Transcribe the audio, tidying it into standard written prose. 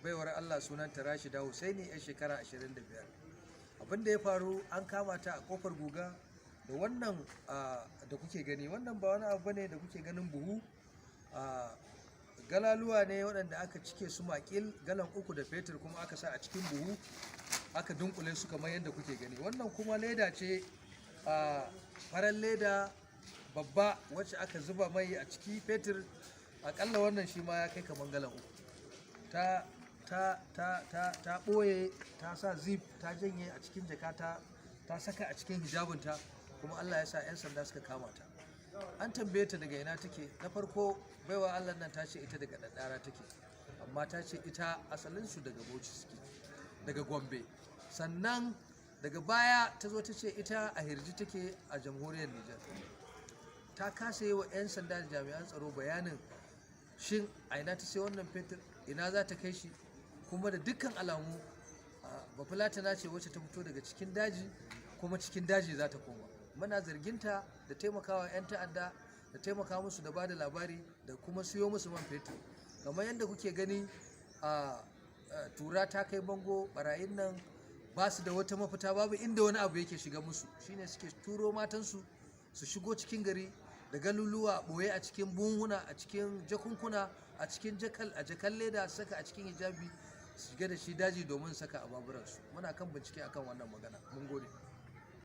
baiwar Allah sunanta Rashida Husaini yar shekara 25. Abin da ya faru, an kama ta a kofar guga da wannan da kuke gani. Wannan ba wani abu bane da kuke ganin buhu, galaluwa ne waɗanda aka cike su makil galan 3 da fetur, kuma aka sa a cikin buhu aka dunkule su kamar yadda kuke gani. Wannan kuma leda ce, farar leda babba wacce aka zuba mai a ciki fetur, akalla wannan shi ma ya kai kamar galan 3. ta ɓoye, ta sa zip, ta janye a cikin jakata, ta saka a cikin hijabinta, kuma Allah ya sa 'yan sanda suka kama ta. An tambaye ta daga ina take. Na farko baiwa Allah nan ta ce ita daga Daddara take, amma ta ce ita asalinsu daga Bauchi suke, daga Gombe. Sannan daga baya ta zo ta ce ita a Hirji take a jamhuriyar Nijar. Ta kasa yi wa 'yan sanda da jami'an tsaro bayanin shin a ina ta sai wannan fetur, ina za ta kai shi, kuma da dukkan alamu bafulatana ce wacce ta fito daga cikin daji, kuma cikin daji za ta koma. Muna zarginta da taimakawa 'yan ta'adda, da taimaka musu da bada labari, da kuma siyo musu man fetur. Kamar yadda kuke gani, tura ta kai bango, barayin nan ba su da wata mafita, babu inda wani abu yake shiga musu, shine suke turo matansu su shigo cikin gari da galuluwa ɓoye a cikin buhuna, a cikin jakunkuna, a cikin jakan leda, saka a cikin hijabi, su shiga da shi daji domin saka a baburansu. Muna kan bincike akan wannan magana. Mun gode.